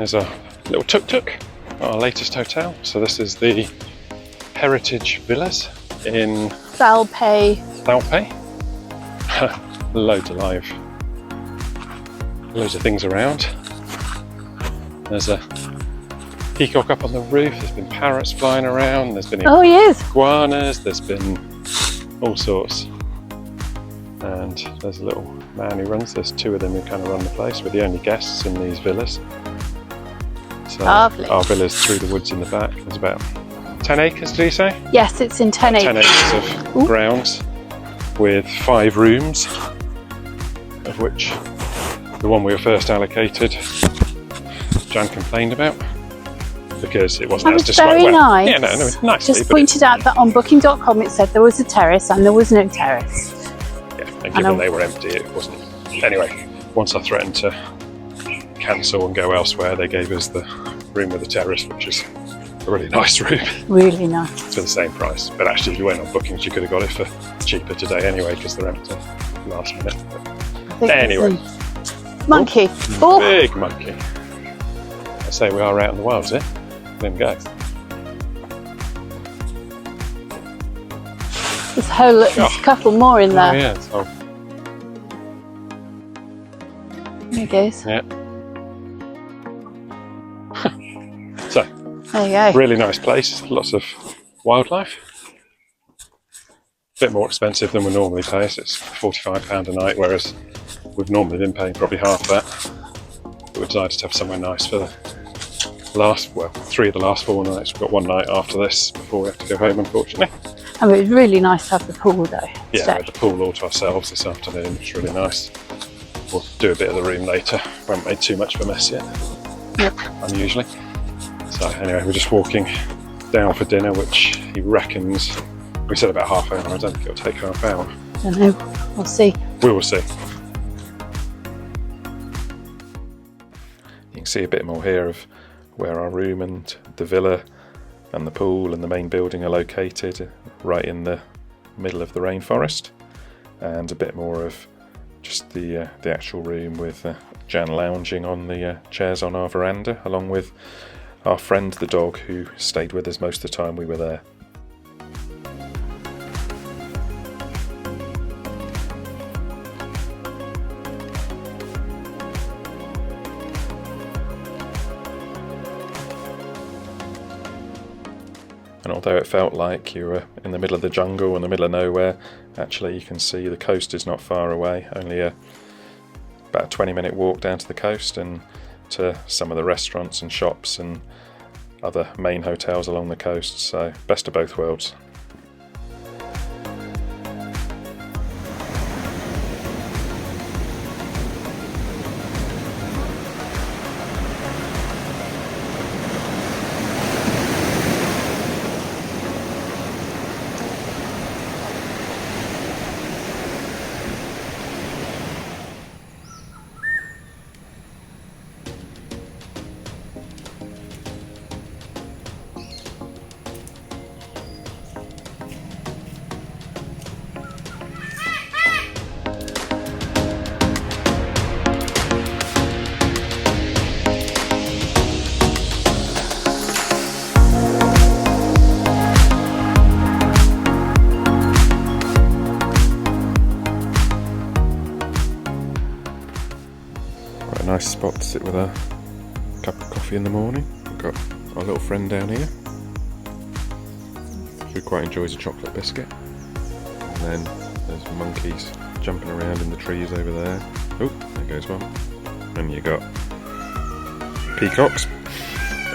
There's our little TukTuk, our latest hotel. So this is the Heritage Villas in Galle. Loads of things around. There's a peacock up on the roof, there's been parrots flying around, there's been iguanas, there's been all sorts. And there's a little man who there's two of them who kind of run the place. We're the only guests in these villas. So lovely. Our villa's through the woods in the back. There's about 10 acres, did you say? Yes, it's in 10 acres. 10 acres of grounds with 5 rooms, of which the one we were first allocated, Jan complained about because it wasn't as described. Very nice. Yeah, no, nice. Just pointed out that on booking.com it said there was a terrace and there was no terrace. Yeah, and given they were empty, it wasn't. Anyway, once I threatened to cancel and go elsewhere, they gave us the room with the terrace, which is a really nice room. Really nice. For the same price. But actually, if you went on bookings, you could have got it for cheaper today anyway, because they're empty last minute. But anyway. Monkey. Oh, big monkey. I say we are out in the wild, is it? Let him go. There's a couple more in there. Oh, yeah. So, there he goes. Yeah. So, there you go. Really nice place. Lots of wildlife. A bit more expensive than we normally pay. So it's £45 a night, whereas we've normally been paying probably half that. But we decided to have somewhere nice for the 3 of the last 4 nights. We've got one night after this before we have to go home, unfortunately. I mean, it was really nice to have the pool though. Yeah, we had the pool all to ourselves this afternoon, which is really nice. We'll do a bit of the room later. We haven't made too much of a mess yet, unusually. So anyway, we're just walking down for dinner, which he reckons, we said about half an hour. I don't think it'll take half an hour. I don't know, we'll see. We will see. You can see a bit more here of where our room and the villa and the pool and the main building are located, right in the middle of the rainforest, and a bit more of just the actual room with Jan lounging on the chairs on our veranda, along with our friend the dog, who stayed with us most of the time we were there. And although it felt like you were in the middle of the jungle, in the middle of nowhere, actually you can see the coast is not far away, only about a 20-minute walk down to the coast and to some of the restaurants and shops and other main hotels along the coast, so best of both worlds. Nice spot to sit with a cup of coffee in the morning. We've got our little friend down here who quite enjoys a chocolate biscuit. And then there's monkeys jumping around in the trees over there. Oh, there goes one. And you got peacocks,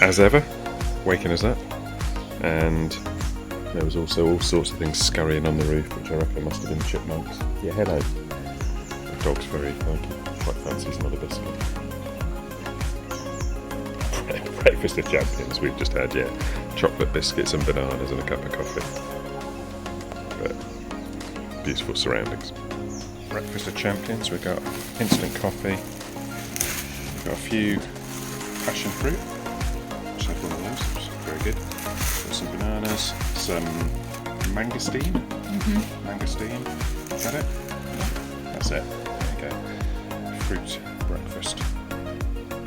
as ever, waking us up. And there was also all sorts of things scurrying on the roof, which I reckon must have been chipmunks. Yeah, hello. The dog's very funky. Quite fancies another biscuit. Breakfast of champions we've just had, yeah. Chocolate biscuits and bananas and a cup of coffee. But beautiful surroundings. Breakfast of champions, we've got instant coffee. We've got a few passion fruit, which I've one of those, which is very good. Got some bananas, some mangosteen. Mangosteen, is that it? That's it. There you go. Fruit breakfast.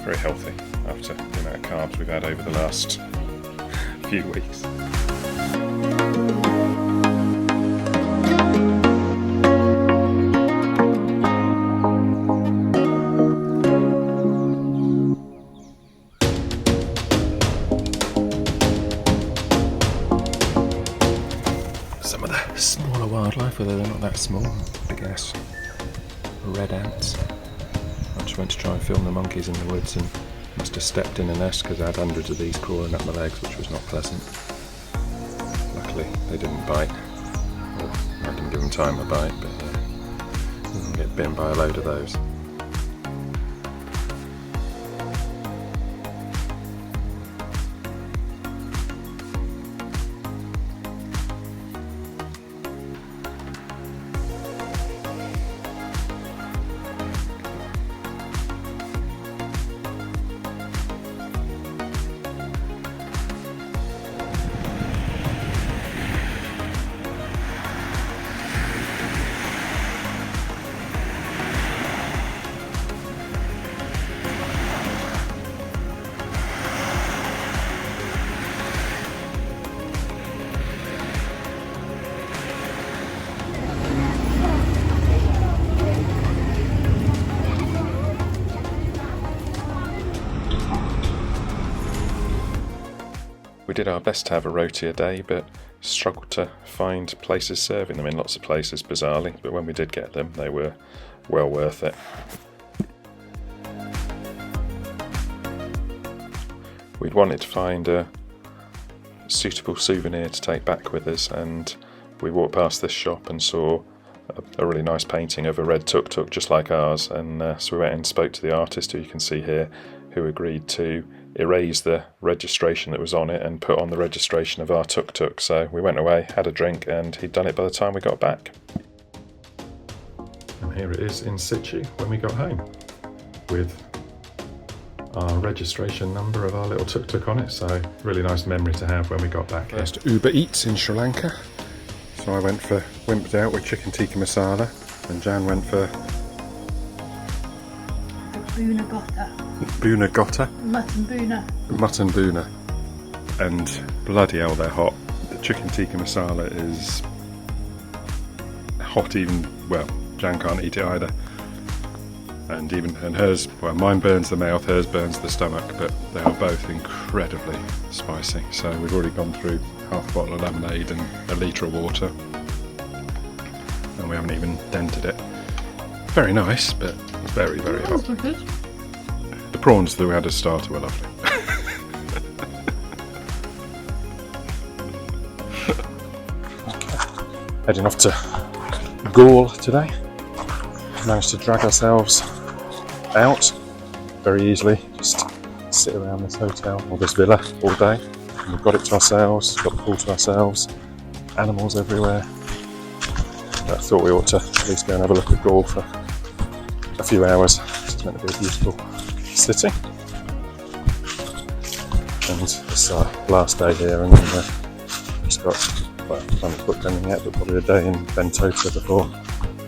very healthy after the amount of carbs we've had over the last few weeks. Some of the smaller wildlife, although they're not that small, big ass red ants. I just went to try and film the monkeys in the woods and must have stepped in a nest because I had hundreds of these crawling up my legs, which was not pleasant. Luckily they didn't bite, or I didn't give them time to bite, but you can get bitten by a load of those. We did our best to have a roti a day, but struggled to find places serving them in lots of places, bizarrely. But when we did get them, they were well worth it. We'd wanted to find a suitable souvenir to take back with us, and we walked past this shop and saw a really nice painting of a red tuk-tuk just like ours, and so we went and spoke to the artist, who you can see here, who agreed to erase the registration that was on it and put on the registration of our tuk-tuk. So we went away, had a drink, and he'd done it by the time we got back. And here it is in situ when we got home, with our registration number of our little tuk-tuk on it. So really nice memory to have when we got back. First Uber Eats in Sri Lanka. So I went for wimped out with chicken tikka masala, and Jan went for Boona gotta. Boona gotta? Mutton boona. Mutton boona. And bloody hell, they're hot. The chicken tikka masala is hot even, well, Jan can't eat it either. And hers, well, mine burns the mouth, hers burns the stomach, but they are both incredibly spicy. So we've already gone through half a bottle of lemonade and a litre of water, and we haven't even dented it. Very nice, but very, very hot. The prawns that we had as starter were lovely. Heading off to Galle today. Managed to drag ourselves out very easily. Just sit around this hotel or this villa all day. And we've got it to ourselves, got the pool to ourselves, animals everywhere. But I thought we ought to at least go and have a look at Galle for a few hours. It's meant to be a beautiful city. And it's our last day here, and then just got, well, I haven't booked anything yet, but probably a day in Bentota before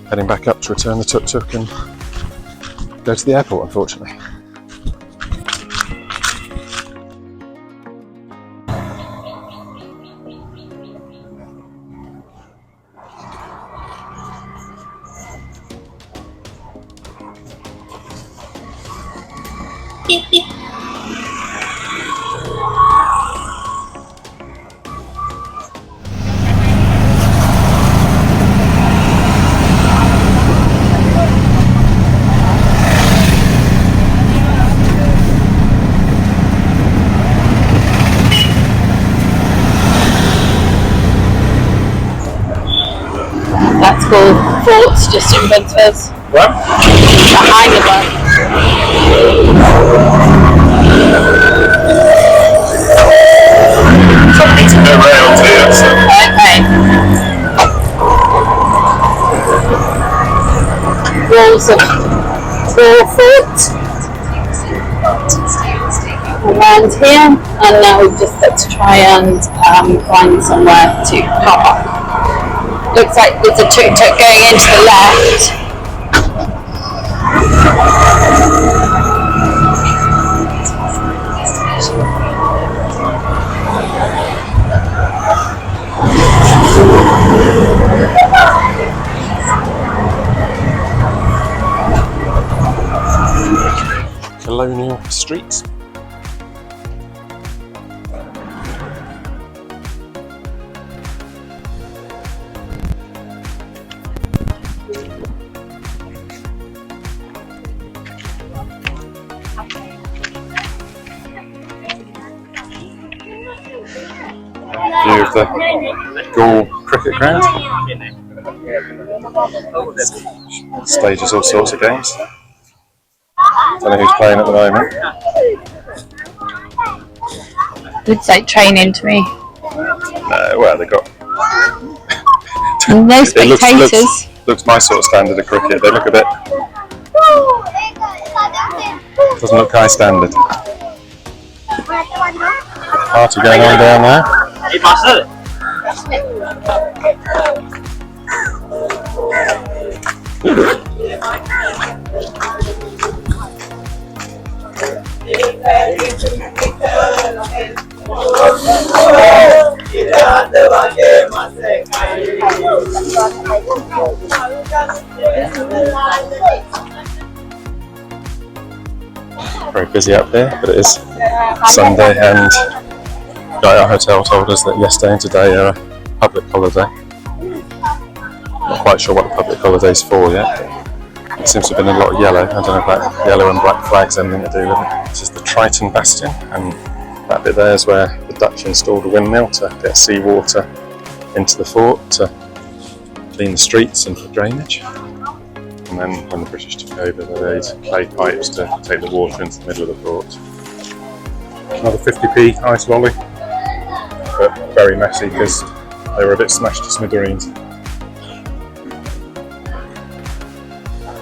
heading back up to return the tuk-tuk and go to the airport, unfortunately. That's called Forts, just in front of us. What? Behind the bus. Something to no rails here, so. Okay. Walls of Fort. Around here, and now we've just got to try and find somewhere to park. Looks like there's a tuk-tuk going into the left. streets. View of the Galle cricket ground. Stages all sorts of games. Don't know who's playing at the moment. Looks like training to me. No, well, they've got. No spectators. Looks my sort of standard of cricket. They look a bit. Doesn't look high standard. Party going on down there. Very busy up here, but it is Sunday, and our hotel told us that yesterday and today are a public holiday. Not quite sure what the public holiday is for yet. There seems to have been a lot of yellow. I don't know if that yellow and black flags have anything to do with it. This is the Triton Bastion, and that bit there is where the Dutch installed a windmill to get seawater into the fort to clean the streets and for drainage. And then when the British took over, they laid clay pipes to take the water into the middle of the fort. Another 50p ice lolly, but very messy because they were a bit smashed to smithereens.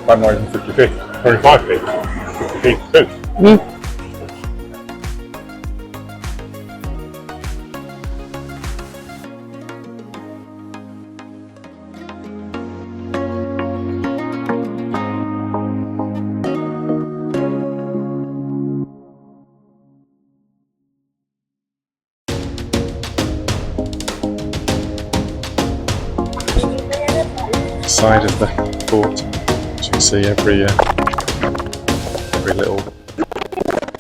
I'm not even 50p, 25p, 50p too. Side of the fort, as you can see, every little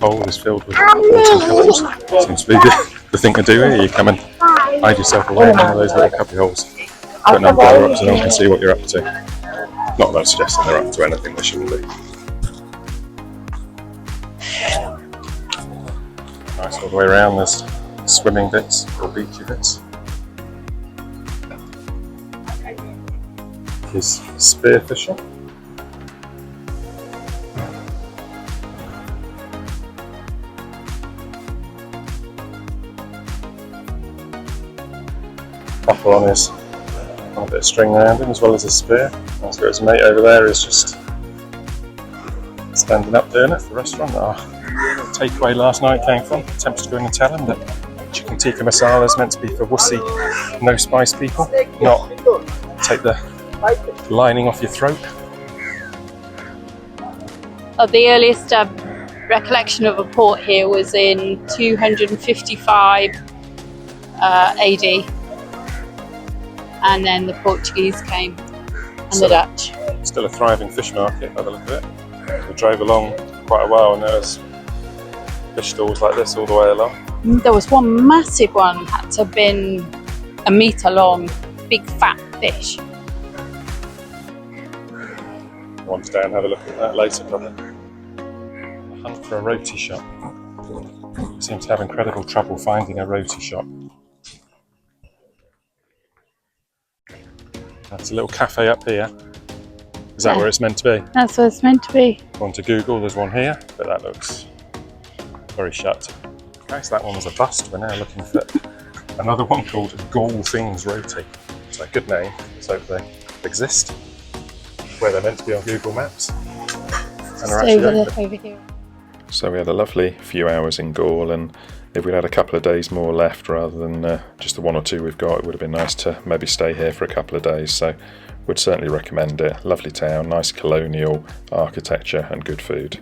hole is filled with autumn colours. Seems to be the thing to do here. You come and hide yourself away in one of those little cubby holes, put an umbrella up so no one can see what you're up to. Not that I'm suggesting they're up to anything they shouldn't be. Nice all the way around. There's swimming bits or beachy bits. Is spearfishing. Buckle on his a bit of string around him as well as a spear. That's got his mate over there is just standing up doing it for the restaurant that our takeaway last night came from. Attempts to go in and tell him that chicken tikka masala is meant to be for wussy, no spice people, not take the lining off your throat. The earliest recollection of a port here was in 255 AD, and then the Portuguese came and the Dutch. Still a thriving fish market by the look of it. We drove along quite a while and there was fish stalls like this all the way along. There was one massive one, had to have been a metre long, big fat fish. I want to stay and have a look at that later, probably. A hunt for a roti shop. I seem to have incredible trouble finding a roti shop. That's a little cafe up here. Is that where it's meant to be? That's where it's meant to be. Gone to Google, there's one here, but that looks very shut. Okay, so that one was a bust. We're now looking for another one called Galle Things Roti. It's a good name. Let's hope they exist where they're meant to be on Google Maps. And are actually over here. So we had a lovely few hours in Galle, and if we'd had a couple of days more left rather than just the one or two we've got, it would have been nice to maybe stay here for a couple of days. So would certainly recommend it. Lovely town, nice colonial architecture and good food.